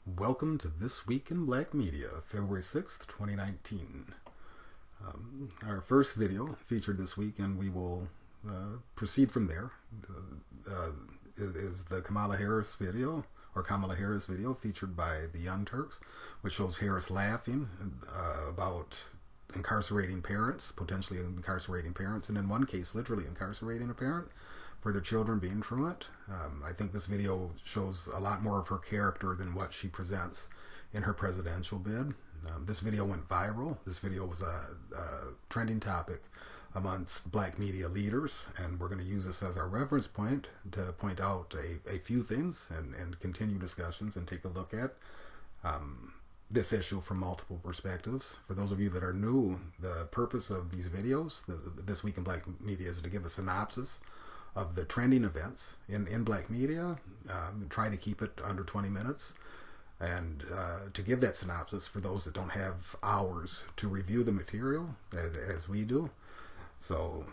Welcome to This Week in Black Media, February 6th, 2019. Our first video featured this week, and we will proceed from there, is the Kamala Harris video, featured by the Young Turks, which shows Harris laughing about incarcerating parents, potentially incarcerating parents, and in one case, literally incarcerating a parent for their children being truant. I think this video shows a lot more of her character than what she presents in her presidential bid. This video went viral. This video was a trending topic amongst black media leaders, and we're going to use this as our reference point to point out a few things and continue discussions and take a look at this issue from multiple perspectives. For those of you that are new, the purpose of these videos, This Week in Black Media, is to give a synopsis of the trending events in black media, try to keep it under 20 minutes, and to give that synopsis for those that don't have hours to review the material as we do. So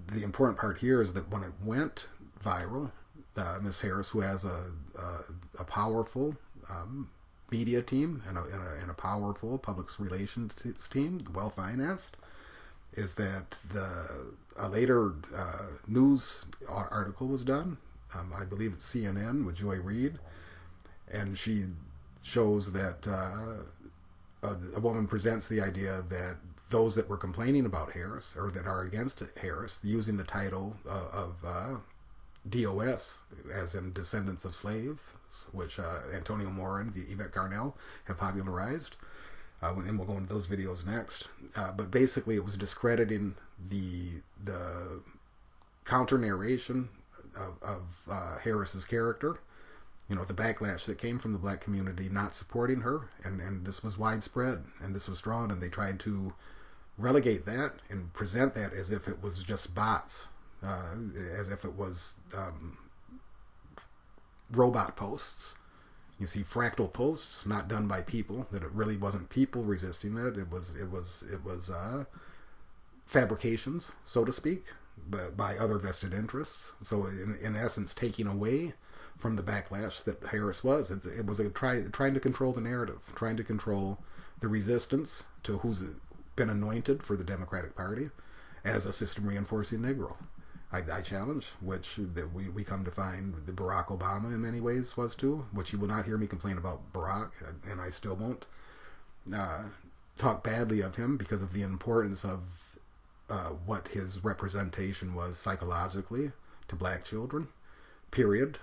the important part here is that when it went viral, Ms. Harris, who has a powerful media team and a powerful public relations team, well-financed, is that a later news article was done. I believe it's CNN with Joy Reid, and she shows that a woman presents the idea that those that were complaining about Harris, or that are against Harris, using the title of DOS, as in Descendants of Slaves, which Antonia Moore and Yvette Arnold have popularized. And we'll go into those videos next. But basically, it was discrediting the counter narration of Harris's character. You know, the backlash that came from the black community not supporting her, and this was widespread, and this was strong, and they tried to relegate that and present that as if it was just bots, as if it was robot posts. You see fractal posts not done by people, that it really wasn't people resisting it. It was fabrications, so to speak, by other vested interests. So in essence, taking away from the backlash that Harris was. It was trying to control the narrative, trying to control the resistance to who's been anointed for the Democratic Party as a system reinforcing Negro. I challenge, which that we come to find that Barack Obama in many ways was too, which you will not hear me complain about Barack, and I still won't talk badly of him because of the importance of what his representation was psychologically to black children, period.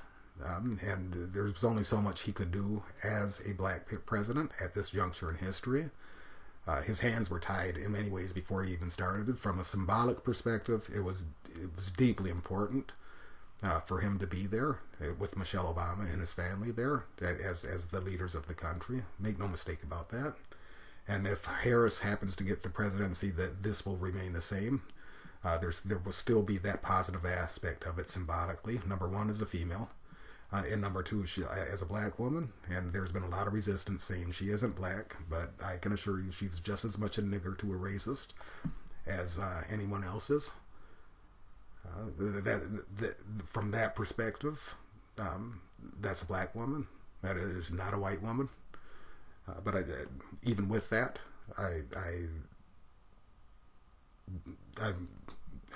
And there's only so much he could do as a black president at this juncture in history. His hands were tied in many ways before he even started. From a symbolic perspective, it was deeply important for him to be there with Michelle Obama and his family there as the leaders of the country. Make no mistake about that. And if Harris happens to get the presidency, that this will remain the same. There will still be that positive aspect of it symbolically. Number one, as a female. And number two, she, as a black woman, and there's been a lot of resistance saying she isn't black, but I can assure you she's just as much a nigger to a racist as anyone else is. From that perspective, that's a black woman. That is not a white woman. But even with that,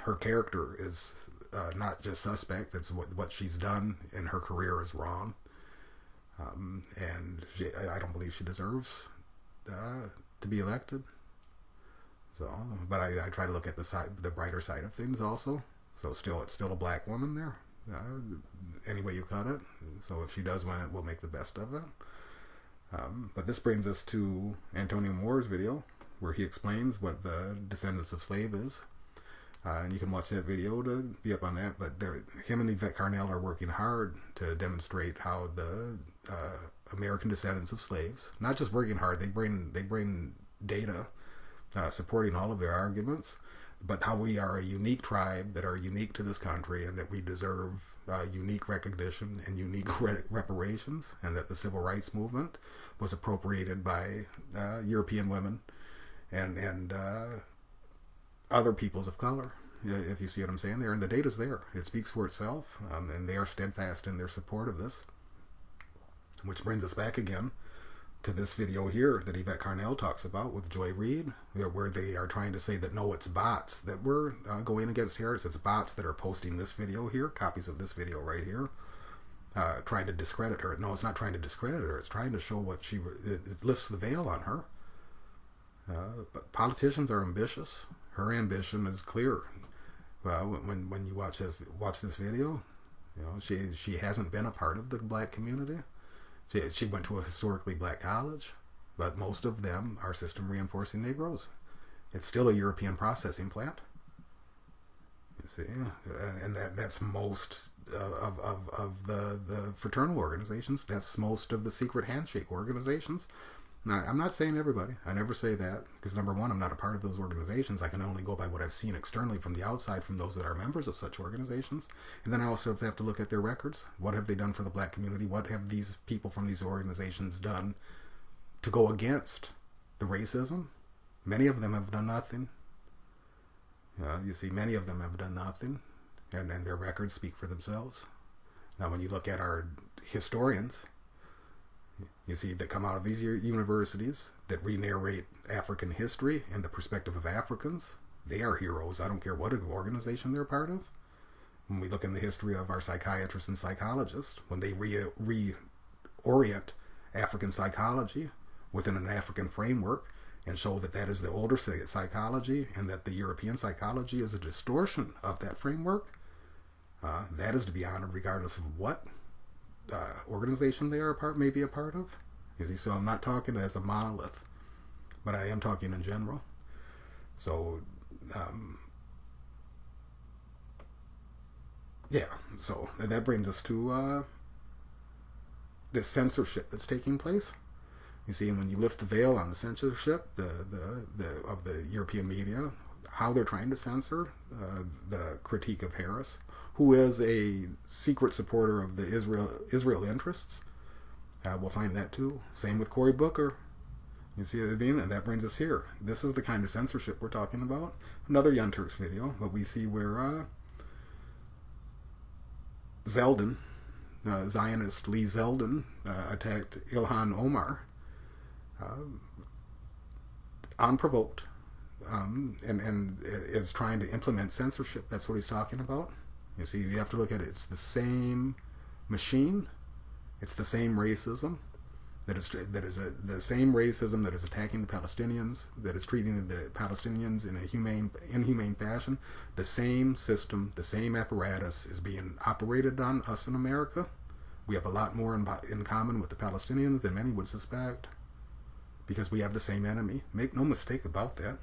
her character is not just suspect. It's what she's done in her career is wrong, and I don't believe she deserves to be elected. So, but I try to look at the brighter side of things also. So it's still a black woman there, any way you cut it. So if she does win it, we'll make the best of it. But this brings us to Antonia Moore's video, where he explains what the Descendants of Slave is. And you can watch that video to be up on that. But him and Yvette Arnold are working hard to demonstrate how the American descendants of slaves, not just working hard, they bring data supporting all of their arguments, but how we are a unique tribe that are unique to this country, and that we deserve unique recognition and unique reparations, and that the civil rights movement was appropriated by European women and other peoples of color, if you see what I'm saying there. And the data's there. It speaks for itself, and they are steadfast in their support of this. Which brings us back again to this video here that Yvette Arnold talks about with Joy Reid, where they are trying to say that no, it's bots that were going against Harris. It's bots that are posting this video here, copies of this video right here, trying to discredit her. No, it's not trying to discredit her. It's trying to show what it lifts the veil on her. But politicians are ambitious. Her ambition is clear. Well, when you watch this video, you know, she hasn't been a part of the black community. She went to a historically black college, but most of them are system reinforcing Negroes. It's still a European processing plant. You see, and that's most of the fraternal organizations. That's most of the secret handshake organizations. Now, I'm not saying everybody. I never say that because, number one, I'm not a part of those organizations. I can only go by what I've seen externally from the outside from those that are members of such organizations. And then I also have to look at their records. What have they done for the black community? What have these people from these organizations done to go against the racism? Many of them have done nothing. You see, many of them have done nothing, and their records speak for themselves. Now, when you look at our historians, you see, that come out of these universities that re-narrate African history and the perspective of Africans. They are heroes. I don't care what organization they're part of. When we look in the history of our psychiatrists and psychologists, when they reorient African psychology within an African framework and show that that is the older psychology and that the European psychology is a distortion of that framework, that is to be honored regardless of what organization they are may be a part of. You see, so I'm not talking as a monolith, but I am talking in general. So, yeah. So that brings us to this censorship that's taking place. You see, when you lift the veil on the censorship, of the European media, how they're trying to censor the critique of Harris, who is a secret supporter of the Israel interests. We'll find that too. Same with Cory Booker. You see what I mean? And that brings us here. This is the kind of censorship we're talking about. Another Young Turks video, but we see where Zeldin, Zionist Lee Zeldin, attacked Ilhan Omar unprovoked, and is trying to implement censorship. That's what he's talking about. You see, you have to look at it. It's the same machine. It's the same racism the same racism that is attacking the Palestinians, that is treating the Palestinians in a inhumane fashion. The same system, the same apparatus is being operated on us in America. We have a lot more in common with the Palestinians than many would suspect, because we have the same enemy. Make no mistake about that.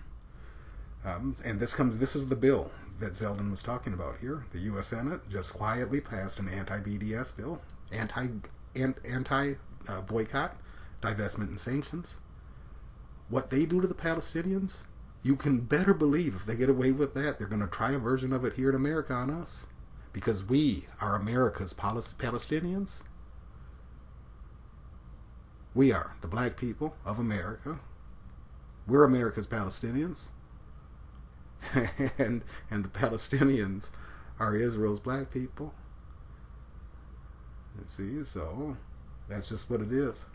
And this is the bill that Zeldin was talking about here. The U.S. Senate just quietly passed an anti-BDS bill, anti-boycott, divestment, and sanctions. What they do to the Palestinians, you can better believe if they get away with that, they're going to try a version of it here in America on us. Because we are America's Palestinians. We are the black people of America. We're America's Palestinians. and the Palestinians are Israel's black people. You see, so that's just what it is.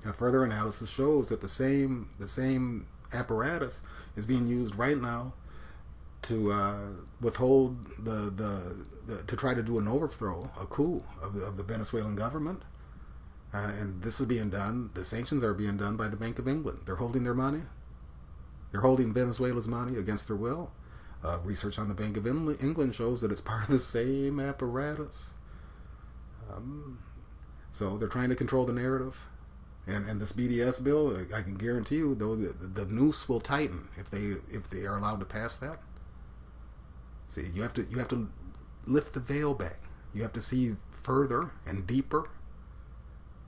Now, further analysis shows that the same apparatus is being used right now to withhold to try to do an overthrow, a coup of the Venezuelan government. And this is being done, the sanctions are being done by the Bank of England. They're holding their money. They're holding Venezuela's money against their will. Research on the Bank of England shows that it's part of the same apparatus. So they're trying to control the narrative. And this BDS bill, I can guarantee you, though, the noose will tighten if they are allowed to pass that. See, you have to lift the veil back. You have to see further and deeper.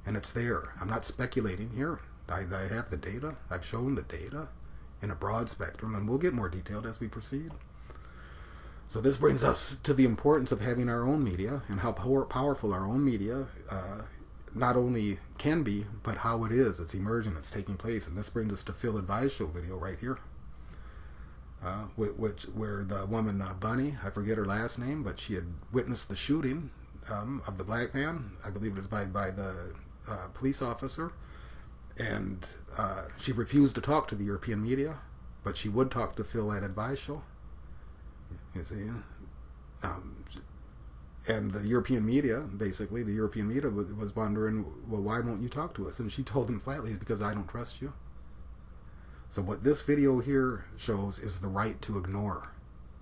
And it's there. I'm not speculating here. I have the data. I've shown the data in a broad spectrum, and we'll get more detailed as we proceed. So this brings us to the importance of having our own media and how powerful our own media not only can be, but how it is. It's emerging. It's taking place. And this brings us to Phil Advice Show video right here, where the woman Bunny, I forget her last name, but she had witnessed the shooting of the black man. I believe it was by the police officer. And she refused to talk to the European media, but she would talk to Phil at Advice Show. You see? And the European media, basically, was wondering, well, why won't you talk to us? And she told them flatly, it's because I don't trust you. So what this video here shows is the right to ignore.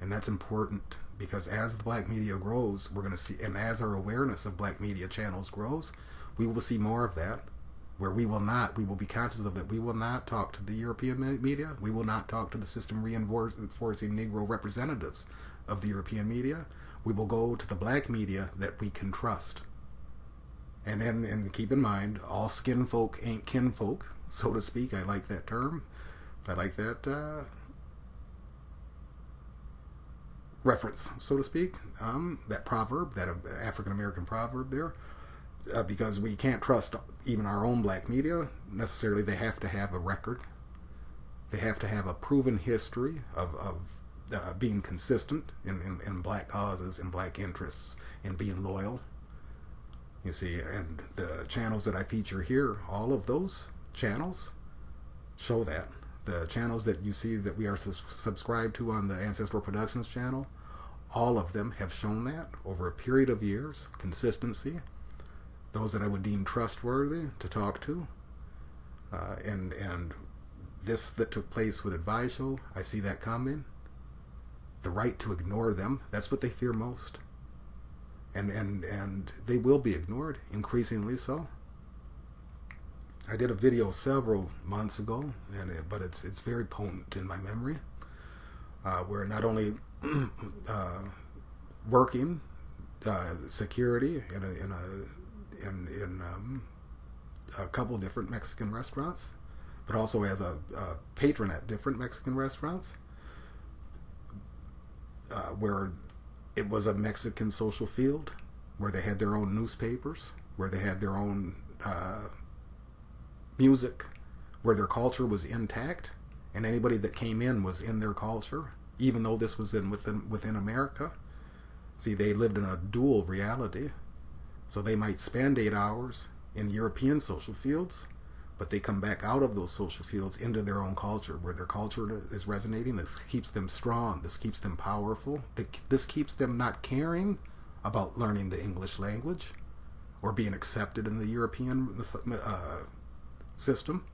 And that's important, because as the black media grows, we're going to see, and as our awareness of black media channels grows, we will see more of that, where we will be conscious of that. We will not talk to the European media. We will not talk to the system reinforcing Negro representatives of the European media. We will go to the black media that we can trust. And keep in mind, all skin folk ain't kinfolk, so to speak. I like that term. I like that reference, so to speak. That proverb, that African-American proverb there. Because we can't trust even our own black media necessarily. They have to have a record. They have to have a proven history of being consistent in black causes, in black interests, in being loyal. You see, and the channels that I feature here, all of those channels show that. The channels that you see that we are subscribed to on the Ancestral Productions channel, all of them have shown that over a period of years, consistency. Those that I would deem trustworthy to talk to, and this that took place with Advice Show, I see that coming. The right to ignore them, that's what they fear most, and they will be ignored, increasingly so. I did a video several months ago, but it's very potent in my memory, where not only working security in a couple different Mexican restaurants, but also as a patron at different Mexican restaurants, where it was a Mexican social field, where they had their own newspapers, where they had their own music, where their culture was intact, and anybody that came in was in their culture, even though this was within America. See, they lived in a dual reality. So they might spend 8 hours in European social fields, but they come back out of those social fields into their own culture, where their culture is resonating. This keeps them strong. This keeps them powerful. This keeps them not caring about learning the English language or being accepted in the European system.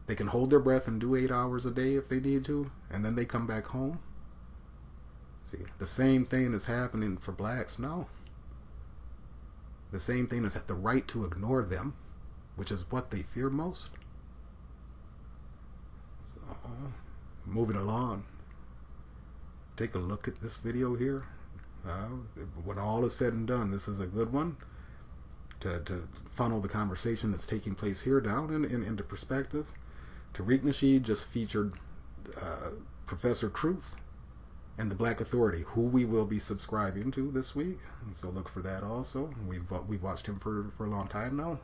They can hold their breath and do 8 hours a day if they need to, and then they come back home. See, the same thing is happening for blacks now. The same thing is the right to ignore them, which is what they fear most. So, moving along. Take a look at this video here. When all is said and done, this is a good one to funnel the conversation that's taking place here down into perspective. Tariq Nasheed just featured Professor Truth and the Black Authority, who we will be subscribing to this week. So look for that also. We've watched him for a long time now.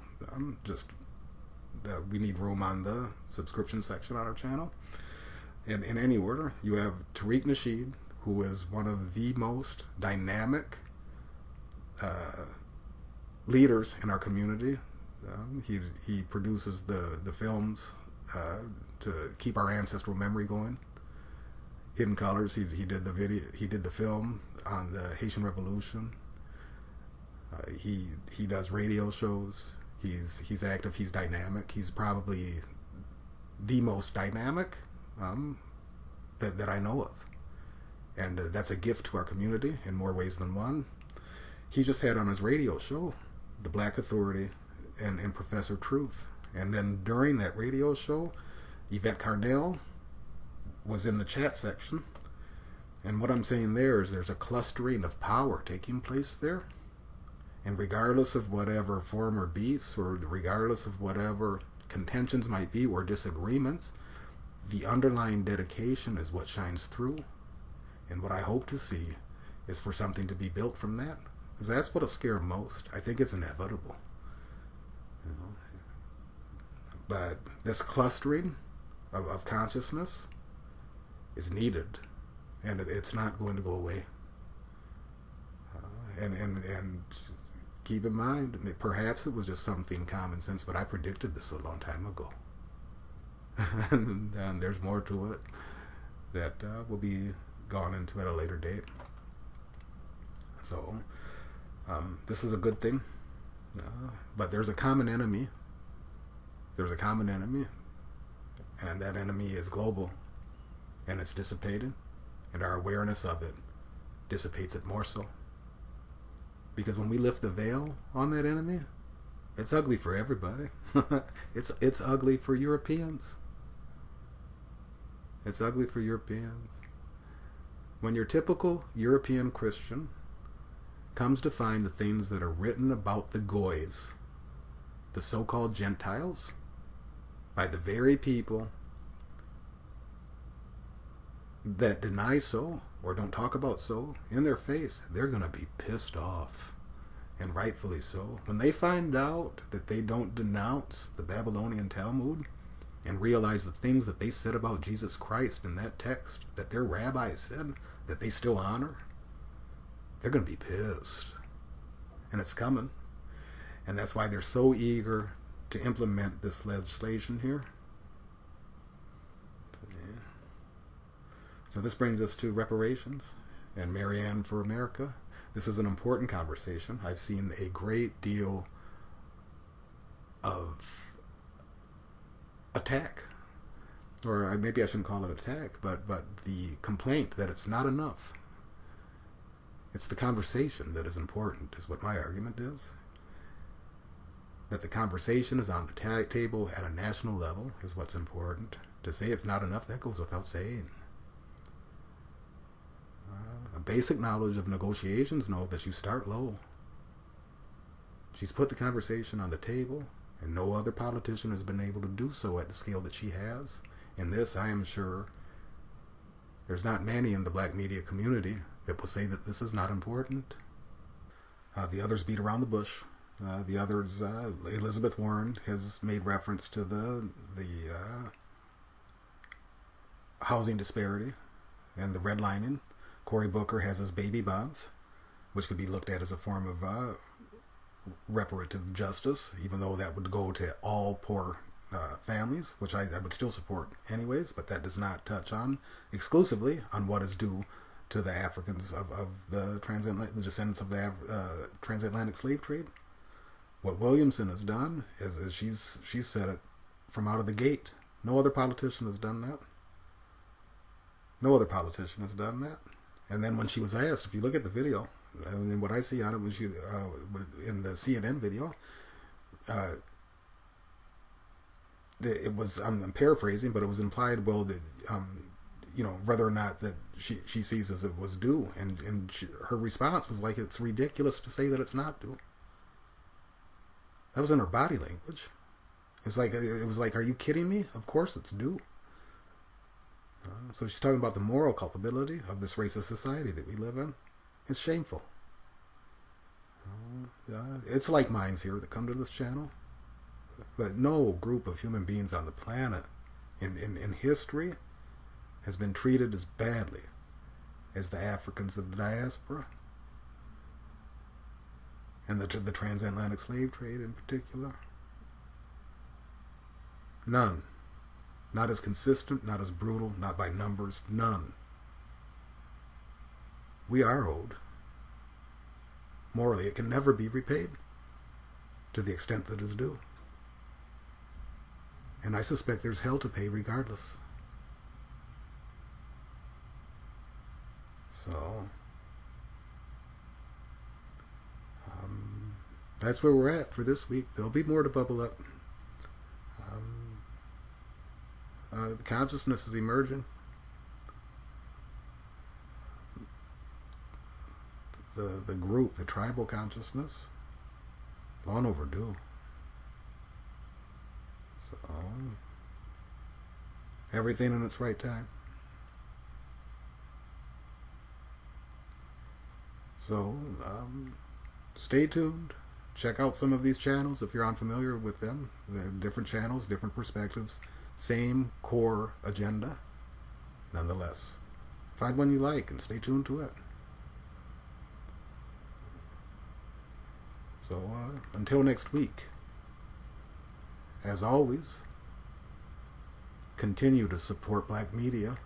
We need room on the subscription section on our channel. And in any order, you have Tariq Nasheed, who is one of the most dynamic leaders in our community. He produces the films to keep our ancestral memory going. Hidden Colors. He did the video. He did the film on the Haitian Revolution. He does radio shows. He's active. He's dynamic. He's probably the most dynamic that I know of, and that's a gift to our community in more ways than one. He just had on his radio show the Black Authority and Professor Truth, and then during that radio show, Yvette Arnold was in the chat section. And what I'm saying there is there's a clustering of power taking place there. And regardless of whatever former beefs, or regardless of whatever contentions might be or disagreements, the underlying dedication is what shines through. And what I hope to see is for something to be built from that. Because that's what'll scare most. I think it's inevitable. You know? But this clustering of consciousness is needed, and it's not going to go away. And keep in mind, perhaps it was just something common sense, but I predicted this a long time ago. And there's more to it that will be gone into at a later date. So this is a good thing, but there's a common enemy. There's a common enemy, and that enemy is global, and it's dissipated, and our awareness of it dissipates it more so. Because when we lift the veil on that enemy, it's ugly for everybody. It's ugly for Europeans. It's ugly for Europeans. When your typical European Christian comes to find the things that are written about the Goys, the so-called Gentiles, by the very people that deny so or don't talk about so in their face, they're going to be pissed off. And rightfully so. When they find out that they don't denounce the Babylonian Talmud and realize the things that they said about Jesus Christ in that text, that their rabbi said, that they still honor, they're going to be pissed. And it's coming. And that's why they're so eager to implement this legislation here. So this brings us to reparations and Marianne For America. This is an important conversation. I've seen a great deal of attack, or maybe I shouldn't call it attack, but the complaint that it's not enough. It's the conversation that is important, is what my argument is. That the conversation is on the table at a national level is what's important. To say it's not enough, that goes without saying. A basic knowledge of negotiations know that you start low. She's put the conversation on the table, and no other politician has been able to do so at the scale that she has. In this, I am sure, there's not many in the black media community that will say that this is not important. The others beat around the bush. The others, Elizabeth Warren has made reference to the housing disparity and the redlining. Cory Booker has his baby bonds, which could be looked at as a form of reparative justice, even though that would go to all poor families, which I would still support anyways, but that does not touch on exclusively on what is due to the Africans of the descendants of the transatlantic slave trade. What Williamson has done is she's said it from out of the gate. No other politician has done that. No other politician has done that. And then when she was asked, if you look at the video, and what I see on it when she in the CNN video, it was, I'm paraphrasing, but it was implied, well, that whether or not that she sees as it was due, and her response was like, it's ridiculous to say that it's not due. That was in her body language. It was like, are you kidding me? Of course it's due. So she's talking about the moral culpability of this racist society that we live in. It's shameful. It's like minds here that come to this channel. But no group of human beings on the planet in history has been treated as badly as the Africans of the diaspora. And the transatlantic slave trade in particular. None. Not as consistent, not as brutal, not by numbers, none. We are owed. Morally, it can never be repaid to the extent that is due. And I suspect there's hell to pay regardless. So, that's where we're at for this week. There'll be more to bubble up. The consciousness is emerging. The group, the tribal consciousness, long overdue. So, everything in its right time. So, stay tuned. Check out some of these channels if you're unfamiliar with them. They're different channels, different perspectives. Same core agenda, nonetheless. Find one you like and stay tuned to it. So until next week, as always, continue to support black media